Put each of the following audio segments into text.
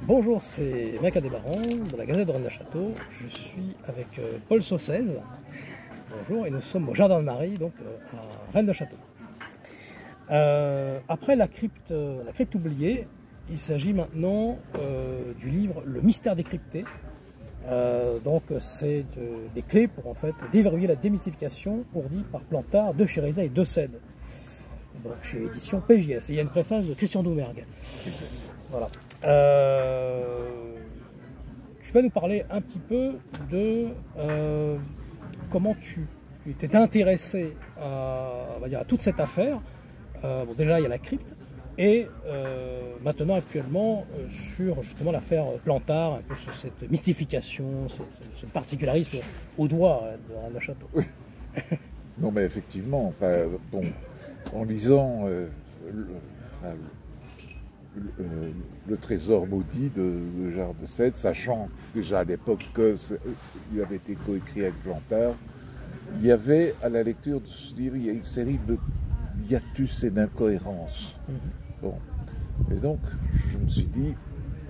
Bonjour, c'est Mac Adébaran de la Gazette de Rennes-le-Château. Je suis avec Paul Saucez. Bonjour, et nous sommes au Jardin de Marie, donc à Rennes-le-Château. Après la crypte oubliée, il s'agit maintenant du livre Le Mystère décrypté. Donc c'est des clés pour en fait déverrouiller la démystification ourdie par Plantard de Chérizet et de Sède. Donc chez édition PJS. Et il y a une préface de Christian Doumergue. Voilà. Tu vas nous parler un petit peu de comment tu t'es intéressé on va dire, à toute cette affaire. Bon, déjà, il y a la crypte. Et maintenant, actuellement, sur justement l'affaire Plantard, un peu sur cette mystification, ce particularisme au doigt de Rennes-le-Château. Oui. Non, mais effectivement, enfin, bon, en lisant le trésor maudit de Gérard de Sède, sachant déjà à l'époque qu'il avait été coécrit avec Plantard, il y avait à la lecture de ce livre, il y a une série de hiatus et d'incohérences. Bon. Et donc, je me suis dit,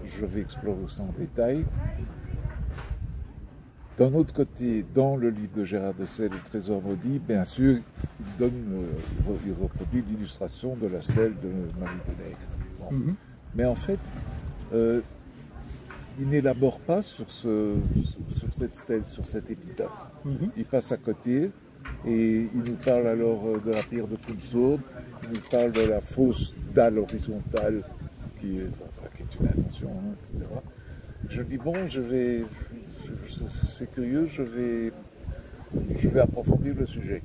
je vais explorer ça en détail. D'un autre côté, dans le livre de Gérard de Sède, Le Trésor maudit, bien sûr, il reproduit l'illustration de la stèle de Marie de Nègre. Bon. Mais en fait, il n'élabore pas sur cette stèle, sur cette épitaphe. Il passe à côté et il nous parle alors de la pierre de Poulsourde, il nous parle de la fausse dalle horizontale qui est une invention, etc. Je me dis, bon, c'est curieux, je vais approfondir le sujet.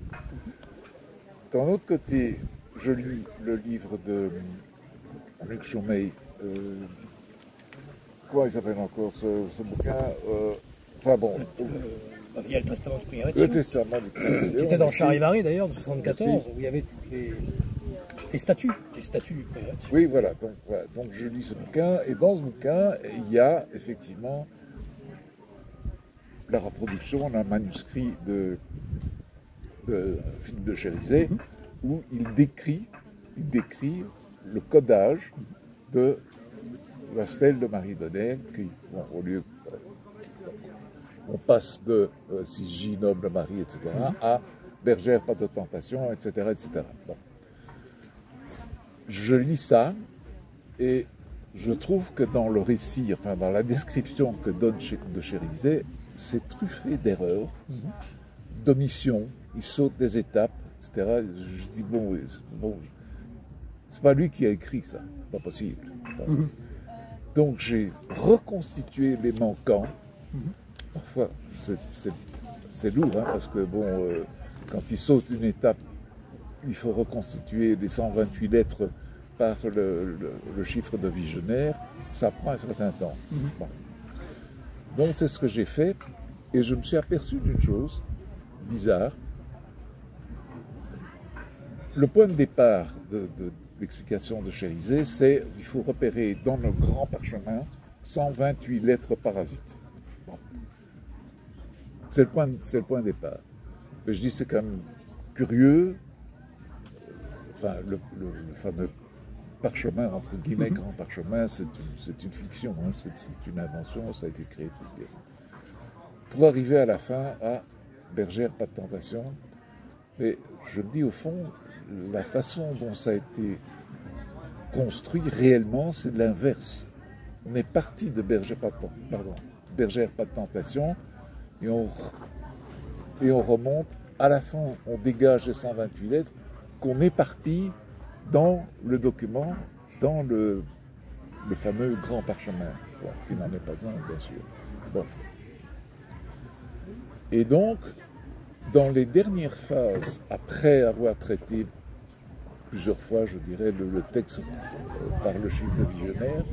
D'un autre côté, je lis le livre de Luc Chaumeil. Quoi il s'appelle encore ce bouquin enfin bon. Il y a le Testament du Prix-Héritier. Le Testament du Prix-Héritier. Qui était dans Charivari d'ailleurs, de 1974, où il y avait les statuts du Prix-Héritier. Oui, voilà. Donc je lis ce bouquin, et dans ce bouquin, il y a effectivement la reproduction d'un manuscrit de Philippe de Chérizet, où il décrit le codage de la stèle de Marie de Nègre, qui, bon, au lieu, on passe de Sigie, noble Marie, etc., à bergère, pas de tentation, etc., etc. Bon. Je lis ça, et je trouve que dans le récit, enfin dans la description que donne de Chérizet, c'est truffé d'erreurs, d'omissions, il saute des étapes, etc. Je dis, bon, c'est pas lui qui a écrit ça, pas possible. Bon. Donc j'ai reconstitué les manquants. Parfois, c'est lourd, hein, parce que, bon, quand il saute une étape, il faut reconstituer les 128 lettres par le chiffre de Vigenère, ça prend un certain temps. Bon. Donc c'est ce que j'ai fait, et je me suis aperçu d'une chose bizarre. Le point de départ de l'explication de Chérizet, c'est qu'il faut repérer dans le grand parchemin 128 lettres parasites. Bon. C'est le point de départ. Mais je dis c'est quand même curieux. Enfin, le fameux parchemin, entre guillemets, grand parchemin, c'est une fiction, hein, c'est une invention, ça a été créé toute pièce. Pour arriver à la fin, à bergère, pas de tentation. Mais je me dis, au fond, la façon dont ça a été construit réellement, c'est l'inverse. On est parti de bergère, pas de tentation, et on remonte. À la fin, on dégage les 128 lettres qu'on éparpille dans le document, dans le fameux grand parchemin, bon, qui n'en est pas un, bien sûr. Bon. Et donc, dans les dernières phases, après avoir traité plusieurs fois, je dirais, le texte par le chiffre de Vigenère,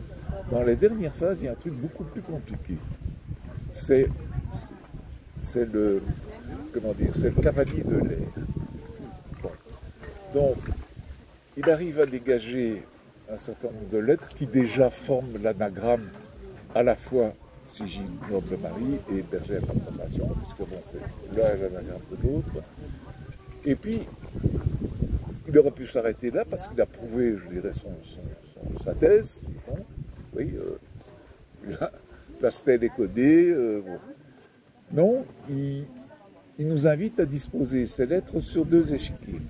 dans les dernières phases, il y a un truc beaucoup plus compliqué. C'est le cavalier de l'air. Bon. Donc, il arrive à dégager un certain nombre de lettres qui déjà forment l'anagramme à la fois Sigie, noble Marie, et bergère, pas de tentation, puisque bon, c'est l'un l'anagramme de l'autre. Et puis, il aurait pu s'arrêter là parce qu'il a prouvé, je dirais, sa thèse. Bon, oui, la stèle est codée. Bon. Non, il nous invite à disposer ces lettres sur 2 échiquiers.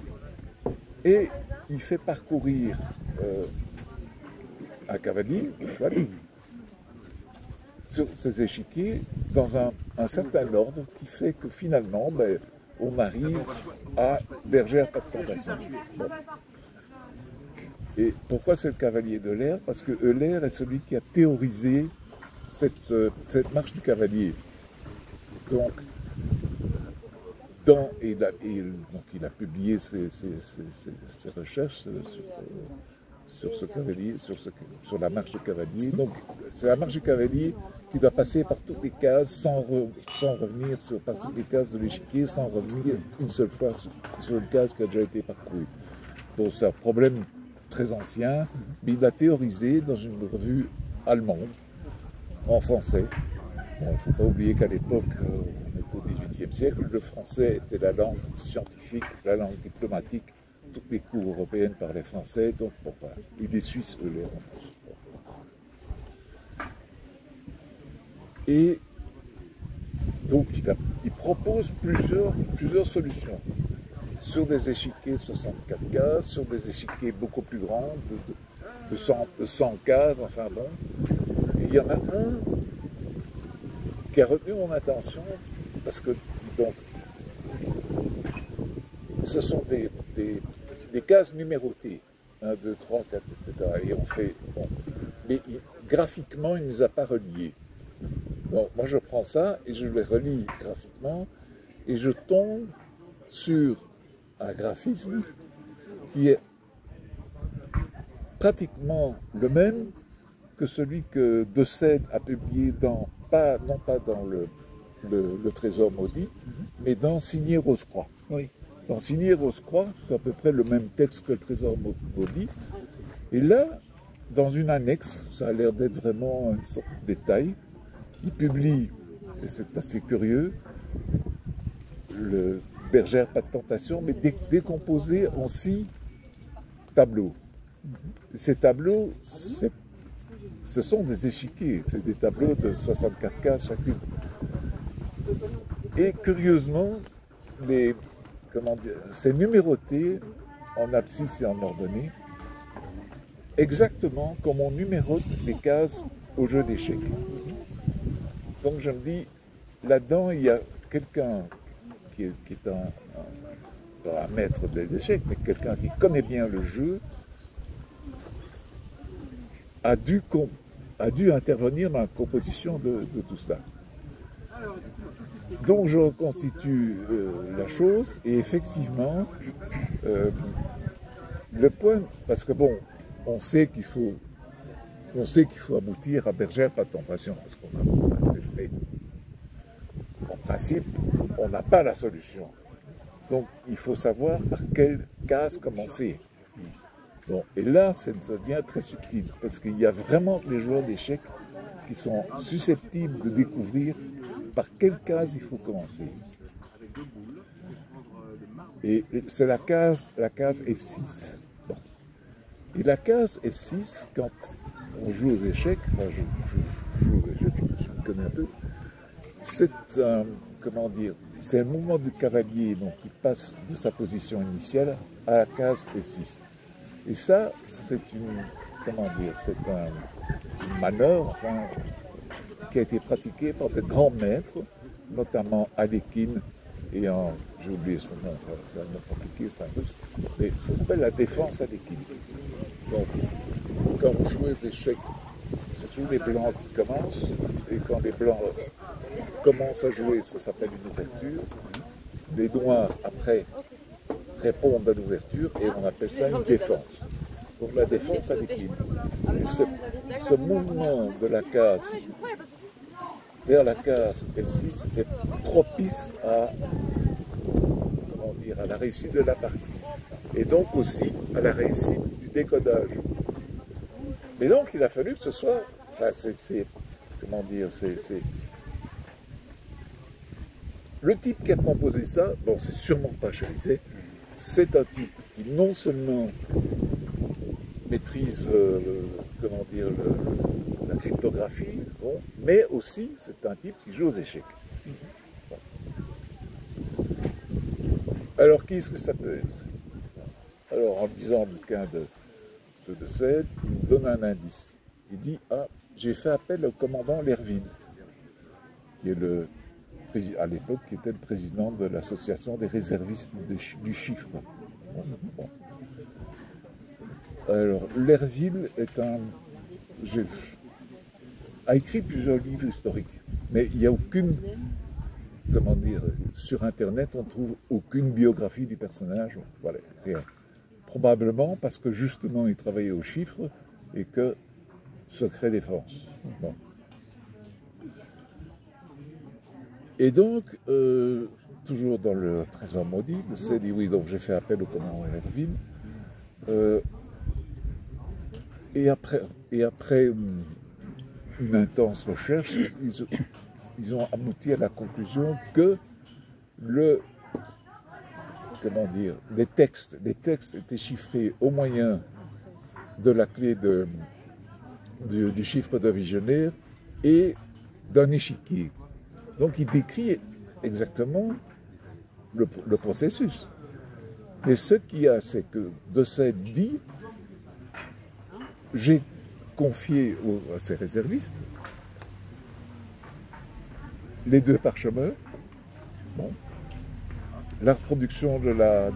Et il fait parcourir un cavalier, un cheval, sur ces échiquiers dans un certain ordre qui fait que finalement, ben, on arrive à Bergère pas de tentation. Bon. Et pourquoi c'est le cavalier d'Euler? Parce que Euler est celui qui a théorisé cette marche du cavalier. Donc, il a publié ses recherches sur ce cavalier, sur la marche du cavalier. Donc, c'est la marche du cavalier qui doit passer par toutes les cases sans revenir par toutes les cases de l'échiquier, sans revenir une seule fois sur une case qui a déjà été parcourue. Donc, c'est un problème très ancien, mais il l'a théorisé dans une revue allemande, en français. Bon, il ne faut pas oublier qu'à l'époque, on était au XVIIIe siècle, le français était la langue scientifique, la langue diplomatique. Toutes les cours européennes parlaient français, donc bon, voilà. Il est suisse, Euler. Et donc, il propose plusieurs solutions sur des échiquiers 64 cases, sur des échiquiers beaucoup plus grands, de 100 cases, enfin bon. Et il y en a un qui a retenu mon attention, parce que donc, ce sont des cases numérotées, 1, 2, 3, 4, etc. Et on fait, bon, mais graphiquement, il ne nous a pas reliés. Donc, moi, je prends ça et je les relis graphiquement, et je tombe sur un graphisme qui est pratiquement le même que celui que De Sède a publié non pas dans le Trésor maudit, mais dans Signé Rose-Croix. Oui. Dans Signé Rose-Croix, c'est à peu près le même texte que le Trésor maudit. Et là, dans une annexe, ça a l'air d'être vraiment une sorte de détail, il publie, et c'est assez curieux, le Bergère pas de tentation, mais décomposé en 6 tableaux. Ces tableaux, ce sont des échiquiers, c'est des tableaux de 64 cases chacune. Et curieusement, c'est numéroté en abscisse et en ordonnée, exactement comme on numérote les cases au jeu d'échecs. Donc je me dis, là-dedans, il y a quelqu'un qui est un maître des échecs, mais quelqu'un qui connaît bien le jeu, a dû intervenir dans la composition de tout cela. Donc je reconstitue la chose, et effectivement, le point, parce que bon, on sait qu'il faut aboutir à Bergère pas de tentation, parce qu'on a testé. En principe, on n'a pas la solution. Donc il faut savoir par quelle case commencer. Bon, et là, ça devient très subtil, parce qu'il y a vraiment les joueurs d'échecs qui sont susceptibles de découvrir par quelle case il faut commencer. Et c'est la case F6. Bon. Et la case F6, quand on joue aux échecs, enfin je joue aux échecs, je me connais un peu, c'est c'est un mouvement du cavalier donc, qui passe de sa position initiale à la case F6. Et ça, c'est une manœuvre qui a été pratiquée par de grands maîtres, notamment Alekhine et j'ai oublié son nom, c'est un nom compliqué, c'est un russe, mais ça s'appelle la défense Alekhine. Donc, quand vous jouez aux échecs, c'est toujours les blancs qui commencent, et quand les blancs commencent à jouer, ça s'appelle une ouverture. Les noirs, après, répondent à l'ouverture, et on appelle ça une défense. Donc la défense Alekhine. Ce mouvement de la case vers la case F6 est propice à la réussite de la partie, et donc aussi à la réussite du décodage. Mais donc il a fallu que ce soit, le type qui a composé ça, bon c'est sûrement pas Chérizet, c'est un type qui non seulement maîtrise la cryptographie, bon, mais aussi c'est un type qui joue aux échecs. Bon. Alors, qu'est-ce que ça peut être? Alors, en lisant le bouquin de Sède, il nous donne un indice. Il dit, ah, j'ai fait appel au commandant Lerville, qui est à l'époque, qui était le président de l'association des réservistes du chiffre. Bon. Alors, Lerville a écrit plusieurs livres historiques, mais il n'y a aucune, comment dire, sur Internet, on ne trouve aucune biographie du personnage. Voilà, rien. Probablement parce que justement, il travaillait aux chiffres et que secret défense. Bon. Et donc, toujours dans le Trésor maudit, c'est dit oui, donc j'ai fait appel au commandant Lerville. Et après une intense recherche, ils ont abouti à la conclusion que les textes étaient chiffrés au moyen de la clé du chiffre de Vigenère et d'un échiquier. Donc il décrit exactement le processus. Mais ce qu'il y a, c'est que de Sède dit, j'ai confié à ces réservistes les deux parchemins, bon, la reproduction de la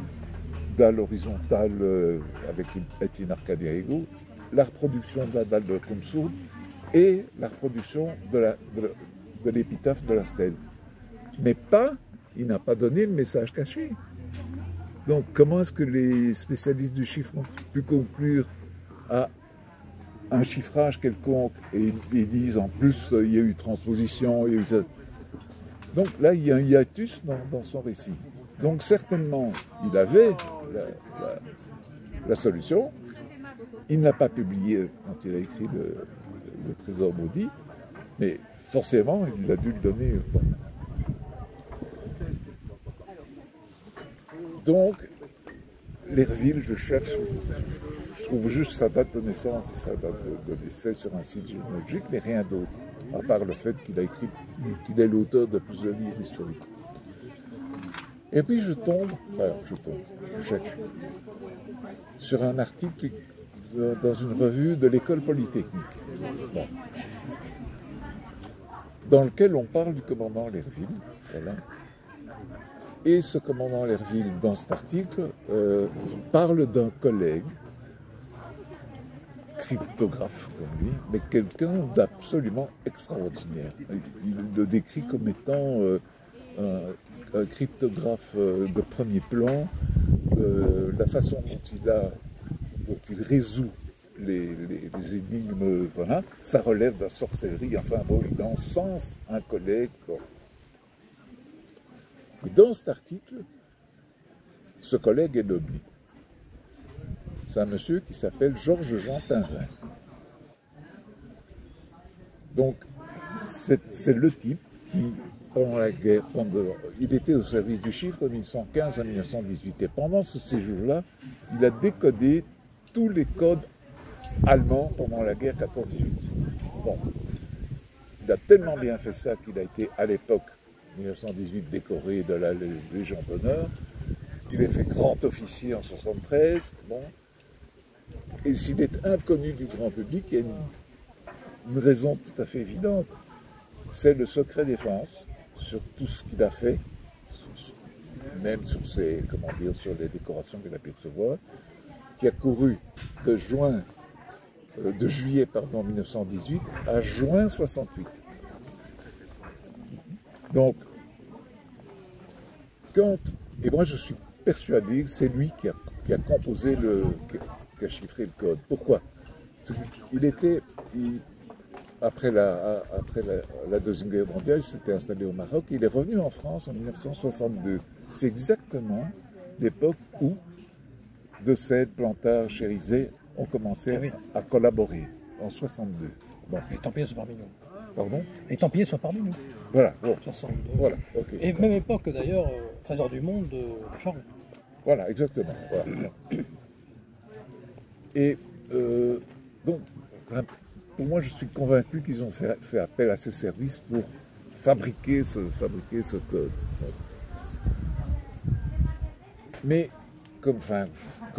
dalle horizontale avec Etienne Arcadiago, la reproduction de la dalle de Kumsoud et la reproduction de l'épitaphe de la stèle. Mais il n'a pas donné le message caché. Donc comment est-ce que les spécialistes du chiffre ont pu conclure à un chiffrage quelconque et ils disent en plus il y a eu transposition, il y a eu ça. Donc là il y a un hiatus dans son récit. Donc certainement il avait la solution. Il n'a pas publié quand il a écrit le Trésor maudit, mais forcément il a dû le donner. Bon. Donc Lerville, je cherche, je trouve juste sa date de naissance et sa date de décès sur un site généalogique, mais rien d'autre, à part le fait qu'il est l'auteur de plusieurs livres historiques. Et puis je cherche sur un article dans une revue de l'école polytechnique, bon, dans lequel on parle du commandant Lerville, voilà. Et ce commandant Lerville, dans cet article, parle d'un collègue, cryptographe comme lui, mais quelqu'un d'absolument extraordinaire. Il le décrit comme étant un cryptographe de premier plan, la façon dont il résout les énigmes, voilà, ça relève de la sorcellerie, enfin bon, il encense un collègue. Bon. Et dans cet article, ce collègue est nommé. C'est un monsieur qui s'appelle Georges-Jean Tinvin. Donc, c'est le type qui, pendant la guerre, il était au service du chiffre de 1915 à 1918. Et pendant ce séjour-là, il a décodé tous les codes allemands pendant la guerre 14-18. Bon. Il a tellement bien fait ça qu'il a été, à l'époque, 1918, décoré de la Légion d'honneur. Il est fait grand officier en 1973. Bon. Et s'il est inconnu du grand public, il y a une raison tout à fait évidente. C'est le secret défense sur tout ce qu'il a fait, même sur sur les décorations qu'il a pu recevoir, qui a couru de juillet 1918 à juin 68. Donc, et moi je suis persuadé que c'est lui qui a composé qui a chiffré le code. Pourquoi? Après la Deuxième Guerre mondiale, il s'était installé au Maroc, il est revenu en France en 1962. C'est exactement l'époque où De Sède, Plantard, Chérizet ont commencé à collaborer, en 62. Bon. Les Templiers sont parmi nous. Pardon? Les Templiers sont parmi nous. Voilà. Bon. 62. Voilà, okay. Et même époque d'ailleurs, Trésor du Monde de Charles. Voilà, exactement. Voilà. Et donc, pour moi, je suis convaincu qu'ils ont fait appel à ces services pour fabriquer ce code. Mais, comme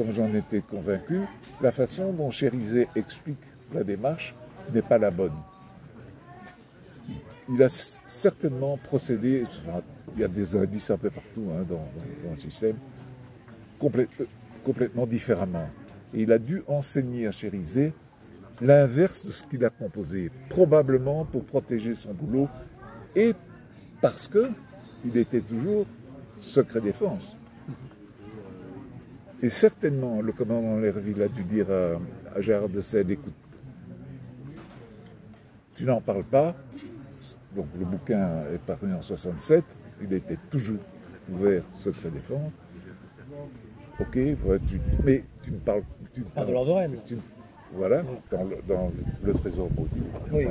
j'en étais convaincu, la façon dont Chérizet explique la démarche n'est pas la bonne. Il a certainement procédé, il y a des indices un peu partout dans le système, complètement différemment. Et il a dû enseigner à Chérizet l'inverse de ce qu'il a composé, probablement pour protéger son boulot et parce qu'il était toujours secret défense. Et certainement, le commandant Lerville a dû dire à Gérard de Sède, écoute, tu n'en parles pas. Donc le bouquin est paru en 1967, il était toujours ouvert secret défense. Ok, mais tu ne parles pas. De l'ordre de Rennes. Voilà, dans le Trésor maudit. Oui.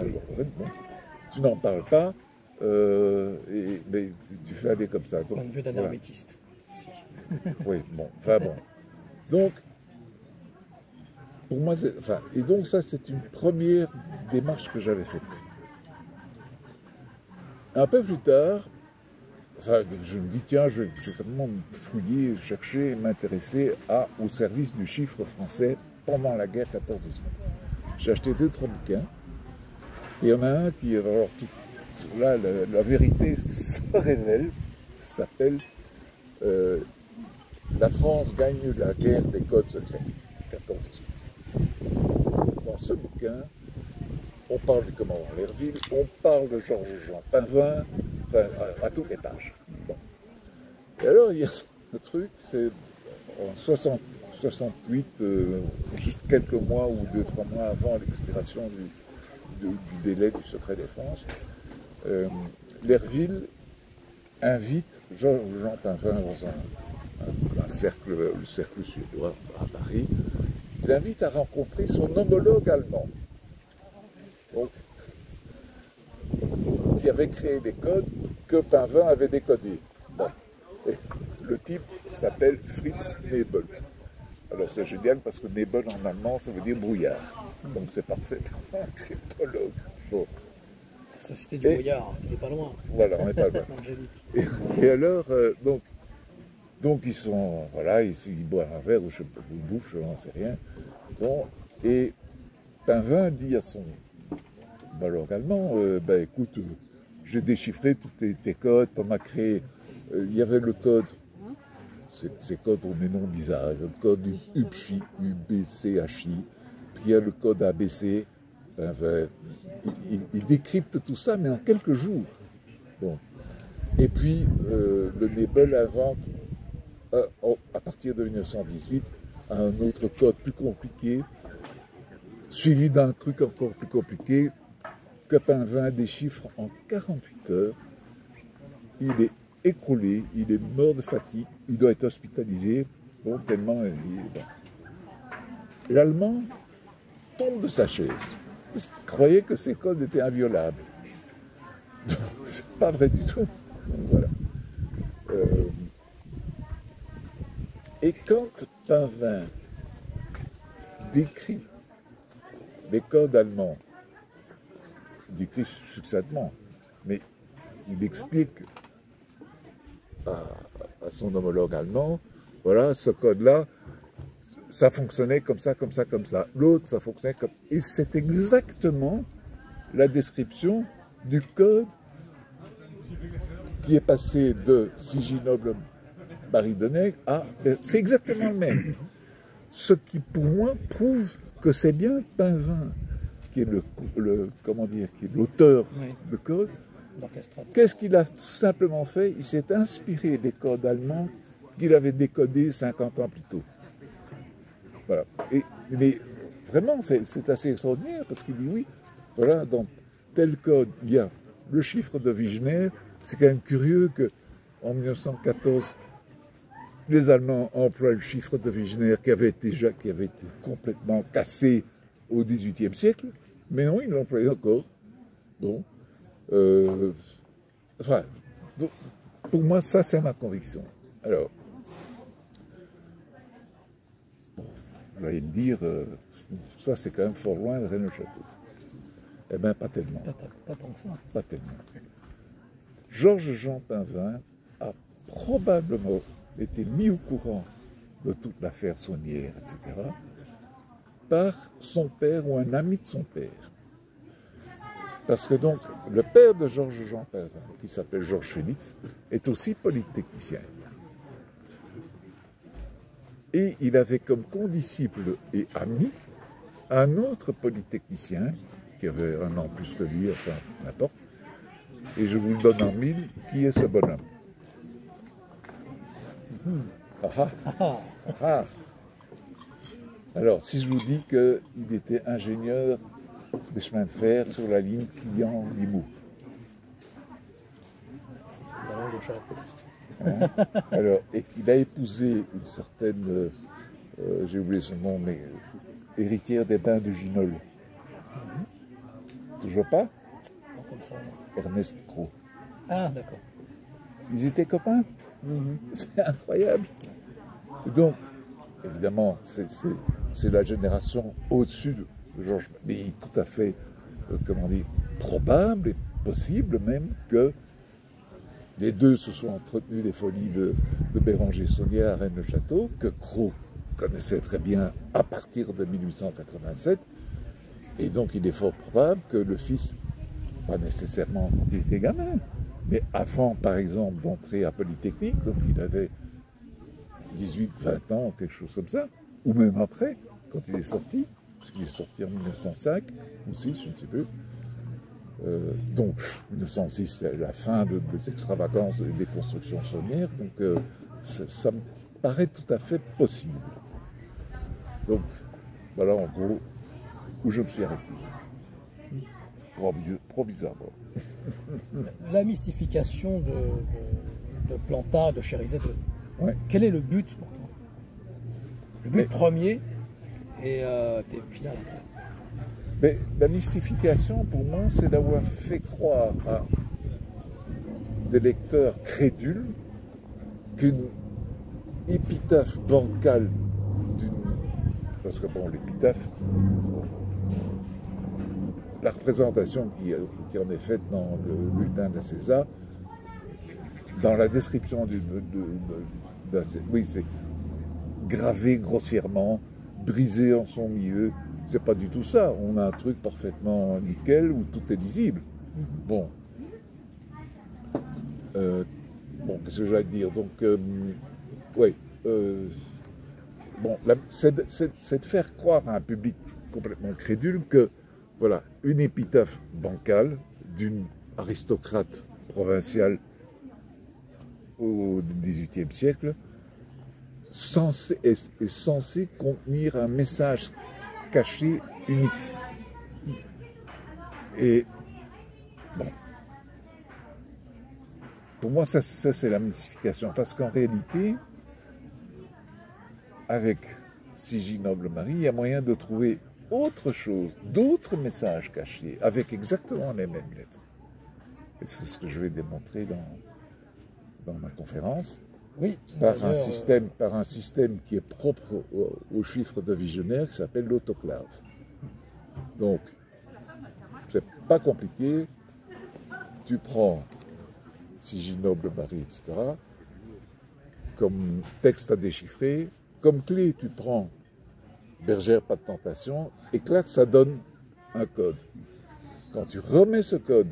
Tu n'en parles pas, mais tu fais aller comme ça. Point de vue d'un hermétiste. Oui, bon, Donc, pour moi, et donc ça, c'est une première démarche que j'avais faite. Un peu plus tard, je me dis, tiens, je vais vraiment fouiller, chercher, m'intéresser au service du chiffre français pendant la guerre 14-18. J'ai acheté 2-3 bouquins, et il y en a un qui, alors, là, la vérité se révèle, s'appelle La France gagne la guerre des codes secrets, 14-18. Dans ce bouquin, on parle du commandant Lerville, on parle de Georges-Jean Painvin, à toutes les pages. Bon. Et alors, il y a le truc, c'est en 68, juste quelques mois ou 2-3 mois avant l'expiration du délai du secret défense, Lerville invite Georges-Jean Painvin dans un cercle, le cercle suédois à Paris, il l'invite à rencontrer son homologue allemand. Donc, qui avait créé des codes que Painvin avait décodés. Bon. Et le type s'appelle Fritz Nebel. Alors c'est génial parce que Nebel en allemand ça veut dire brouillard. Donc c'est parfait pour un cryptologue. Bon. La société du brouillard, il n'est pas loin. Voilà, on n'est pas loin. et alors, donc ils sont, voilà, ils boivent un verre ou ils bouffent, je n'en sais rien. Bon, et Painvin dit à son homologue allemand, écoute, j'ai déchiffré tous tes codes, t'en as créé, il y avait le code, ces codes ont des noms bizarres, le code UBCHI, UBCHI, puis il y a le code ABC, il décrypte tout ça, mais en quelques jours. Bon. Et puis, le Nebel invente, à partir de 1918, un autre code plus compliqué, suivi d'un truc encore plus compliqué, que Painvin déchiffre en 48 heures. Il est écroulé, il est mort de fatigue, il doit être hospitalisé, bon, tellement... Bon. L'Allemand tombe de sa chaise. Il croyait que ces codes étaient inviolables. C'est pas vrai du tout. Donc, voilà. Et quand Painvin décrit les codes allemands, il décrit succinctement, mais il explique à son homologue allemand, voilà, ce code-là, ça fonctionnait comme ça, comme ça, comme ça. L'autre, ça fonctionnait comme... Et c'est exactement la description du code qui est passé de Siginoble Baridonec à... C'est exactement le même. Ce qui, pour moi, prouve que c'est bien Painvin qui est qui est l'auteur de code. Qu'est-ce qu'il a tout simplement fait? Il s'est inspiré des codes allemands qu'il avait décodés 50 ans plus tôt. Voilà. Mais vraiment, c'est assez extraordinaire parce qu'il dit oui, voilà, dans tel code, il y a le chiffre de Wigner. C'est quand même curieux qu'en 1914, les Allemands emploient le chiffre de Wigner qui avait été complètement cassé au XVIIIe siècle, mais non, ils l'employaient encore. Bon. Donc, pour moi, ça, c'est ma conviction. Alors, bon, vous allez me dire, ça, c'est quand même fort loin de Rennes-le-Château. Eh bien, pas tellement. Pas tant que ça. Pas tellement. Georges-Jean Pinvin a probablement été mis au courant de toute l'affaire Saunière, etc., par son père ou un ami de son père. Parce que donc, le père de Georges-Jean Pinvin, qui s'appelle Georges Félix, est aussi polytechnicien. Et il avait comme condisciple et ami un autre polytechnicien, qui avait un an plus que lui, enfin, n'importe, et je vous le donne en mille, qui est ce bonhomme? Ah. Alors, si je vous dis qu'il était ingénieur des chemins de fer sur la ligne Quillan-Limoux. Alors, et qu'il a épousé une certaine, j'ai oublié son nom, mais héritière des bains de Ginol. Toujours pas? Non, comme ça, non. Ernest Cros. Ah, d'accord. Ils étaient copains. C'est incroyable. Donc, évidemment, c'est la génération au-dessus de Georges, mais tout à fait, comment dire, probable et possible même que les deux se soient entretenus des folies de Béranger Saunier à Rennes-le-Château, que Cros connaissait très bien à partir de 1887, et donc il est fort probable que le fils, pas nécessairement quand il était gamin, mais avant, par exemple, d'entrer à Polytechnique, donc il avait 18, 20 ans, quelque chose comme ça, ou même après, quand il est sorti, puisqu'il est sorti en 1905, ou 6, je ne sais plus. Donc, 1906, c'est la fin des extravagances et des constructions saunières, donc ça me paraît tout à fait possible. Donc, voilà en gros où je me suis arrêté. Provisoirement. La mystification de Plantard, de Chérizet, Ouais. quel est le but pour toi? Le but premier et final après. Mais la mystification, pour moi, c'est d'avoir fait croire à des lecteurs crédules qu'une épitaphe bancale parce que bon, l'épitaphe, la représentation qui en est faite dans le bulletin de la César, dans la description oui, c'est gravé grossièrement, brisé en son milieu. C'est pas du tout ça. On a un truc parfaitement nickel où tout est lisible. Bon. Qu'est-ce que j'allais dire? Donc, oui. Bon, c'est de faire croire à un public complètement crédule que, voilà, une épitaphe bancale d'une aristocrate provinciale au XVIIIe siècle est censée contenir un message caché unique. Et bon, pour moi, ça c'est la mystification, parce qu'en réalité, avec Siginoble Marie, il y a moyen de trouver autre chose, d'autres messages cachés, avec exactement les mêmes lettres. Et c'est ce que je vais démontrer dans ma conférence. Oui, par un système qui est propre aux chiffres de Vigenère, qui s'appelle l'autoclave. Donc, c'est pas compliqué. Tu prends Siginoble Marie, etc., comme texte à déchiffrer. Comme clé, tu prends Bergère, pas de tentation, et clac, ça donne un code. Quand tu remets ce code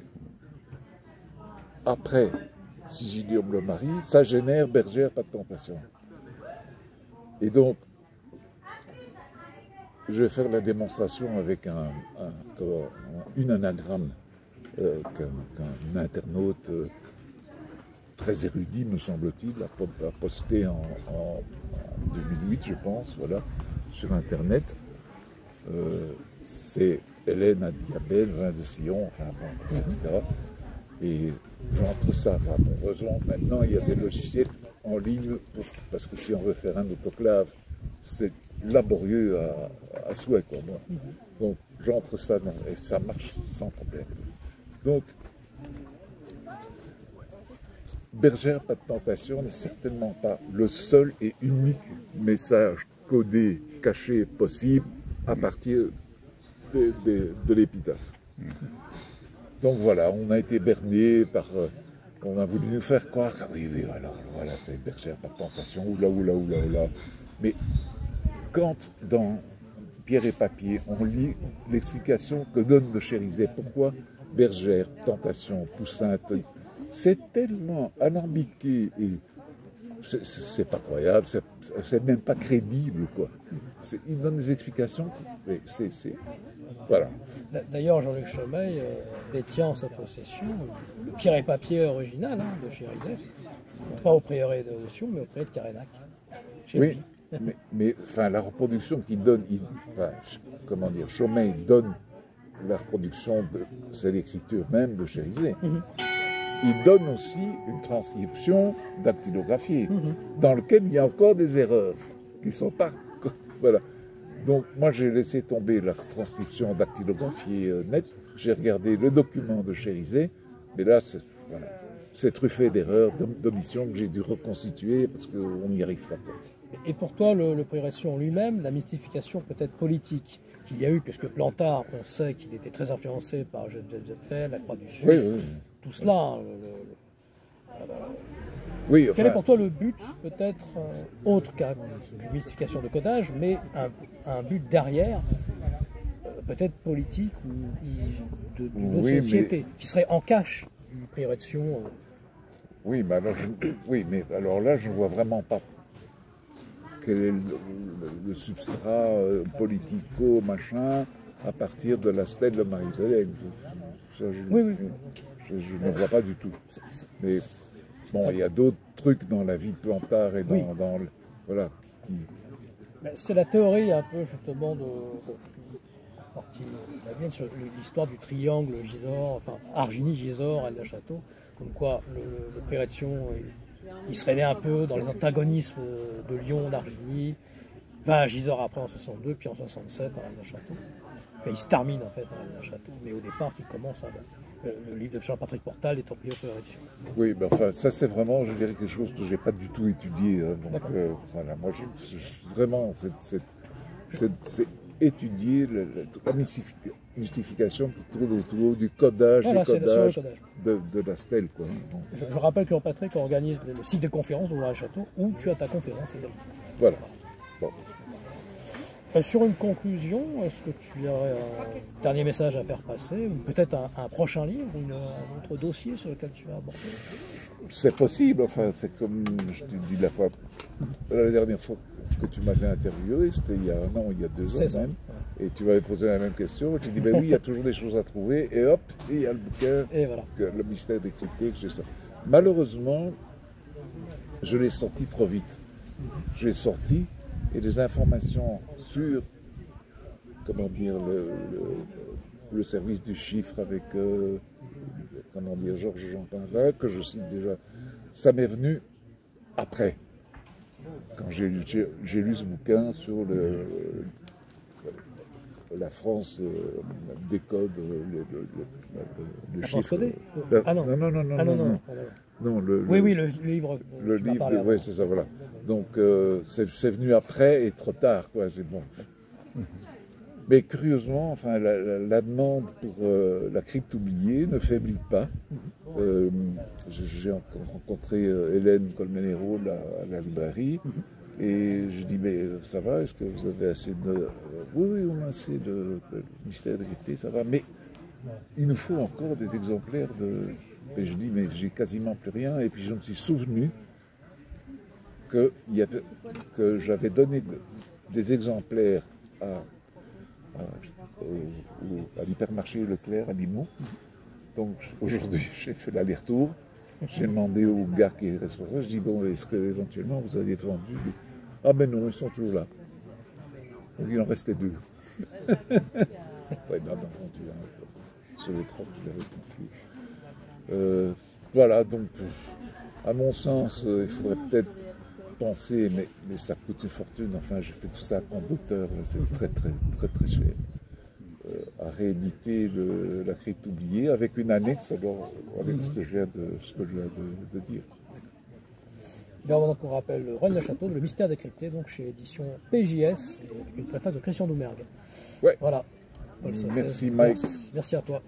après Siginoble Marie, ça génère Bergère, pas de tentation. Et donc, je vais faire la démonstration avec une anagramme qu'un internaute très érudit, me semble-t-il, a posté en 2008, je pense, voilà, sur Internet. C'est Hélène à Diabel, vin de Sion, enfin bon, etc. Et j'entre ça. Enfin, bon, heureusement, maintenant, il y a des logiciels en ligne, parce que si on veut faire un autoclave, c'est laborieux à souhait, quoi. Bon. Donc, j'entre ça, et ça marche sans problème. Donc, Bergère, pas de tentation n'est certainement pas le seul et unique message codé, caché, possible à partir de l'épitaphe. Donc voilà, on a été berné par... on a voulu nous faire croire, ah oui, oui, alors voilà, c'est Bergère, pas de tentation, oula, oula, oula, oula. Mais quand dans Pierre et Papier, on lit l'explication que donne de Chérizet, pourquoi Bergère, tentation, Poussin, c'est tellement alambiqué et c'est pas croyable, c'est même pas crédible, quoi. Il donne des explications, mais voilà. D'ailleurs, Jean-Luc Chomeil détient en sa possession le Pierre et Papier original de Chérizet, pas au prieuré de Sion, mais au prieuré de Carénac. Oui, mais enfin, la reproduction qu'il donne, enfin, comment dire, Chomeil donne la reproduction, c'est l'écriture même de Chérizet. Il donne aussi une transcription dactylographiée, dans laquelle il y a encore des erreurs qui ne sont pas... Voilà. Donc moi j'ai laissé tomber la transcription dactylographiée nette, j'ai regardé le document de Chérizet, mais là c'est truffé d'erreurs, d'omissions que j'ai dû reconstituer parce qu'on n'y arrive pas. Et pour toi, le prieuré de Sion lui-même, la mystification peut-être politique qu'il y a eu, puisque Plantard, on sait qu'il était très influencé par Geneviève Zepfel, la Croix du Sud, oui. Tout cela. Oui, enfin, quel est pour toi le but, peut-être, autre qu'une mystification de codage, mais un but derrière, peut-être politique ou d'une autre société, qui serait en cache du prieuré de Sion Oui, mais alors là, je ne vois vraiment pas quel est le substrat politico, machin, à partir de la stèle de Marie-Thérèse. Oui. Je ne vois pas du tout. Mais bon, il y a d'autres trucs dans la vie de Plantard et dans voilà. C'est la théorie un peu justement sur l'histoire du triangle Gisors, enfin Argini, Gisors, Rennes Château, comme quoi le prieuré de Sion, il serait né un peu dans les antagonismes de Lyon, d'Argini, à Gisors après en 62, puis en 67 à Rennes Château. Il se termine en fait à Rennes Château, mais au départ il commence à... Le livre de Jean-Patrick Portal est emplié au prieuré de Sion. Oui, ben enfin, ça c'est vraiment, je dirais, quelque chose que je n'ai pas du tout étudié. Hein, donc voilà, moi, vraiment, c'est étudier la mystification qui tourne autour du codage, de la stèle. Quoi. Donc, je rappelle que Jean-Patrick organise le cycle de conférences au Rennes Château, où tu as ta conférence également. Voilà. Bon. Sur une conclusion, est-ce que tu aurais un dernier message à faire passer, ou peut-être un prochain livre, ou un autre dossier sur lequel tu vas aborder? C'est possible, enfin, c'est comme je t'ai dit la dernière fois que tu m'avais interviewé, c'était il y a un an, il y a 2 ans même, et tu m'avais posé la même question, et tu dis, ben oui, il y a toujours des choses à trouver, et hop, et il y a le bouquin, et voilà. Le mystère décrypté, que j'ai ça. Malheureusement, je l'ai sorti trop vite. Je l'ai sorti, et les informations sur, comment dire, le service du chiffre avec, comment dire, Georges Jean Pinvin, que je cite déjà, ça m'est venu après, quand j'ai lu ce bouquin sur la France décode le chiffre. Non, oui, le livre. Le livre, oui, c'est ça, voilà. Donc, c'est venu après et trop tard, quoi. Bon. Mais curieusement, enfin, la demande pour la crypte oubliée ne faiblit pas. J'ai rencontré Hélène Colmenero à la librairie et je dis, mais ça va, est-ce que vous avez assez de... Oui, on a assez de mystère décrypté, ça va, mais il nous faut encore des exemplaires de... Et je dis, mais j'ai quasiment plus rien. Et puis je me suis souvenu que j'avais donné des exemplaires à l'hypermarché Leclerc à Limoux. Donc aujourd'hui, j'ai fait l'aller-retour. J'ai demandé au gars qui est responsable, je dis, bon, est-ce que éventuellement vous avez vendu des... Ah ben non, ils sont toujours là. Donc il en restait 2. Enfin, il en a vendu un sur les 30 qu'il avait confié. Voilà, donc, à mon sens, il faudrait peut-être penser, mais ça coûte une fortune. Enfin, j'ai fait tout ça à compte d'auteur, c'est très cher. À rééditer la crypte oubliée avec une annexe, alors, avec ce que je viens de dire. Bien, donc on rappelle le Rennes Château, le mystère décrypté, donc chez édition PJS, avec une préface de Christian Doumergue. Ouais. Voilà. Paul. Merci, Mike. Merci à toi.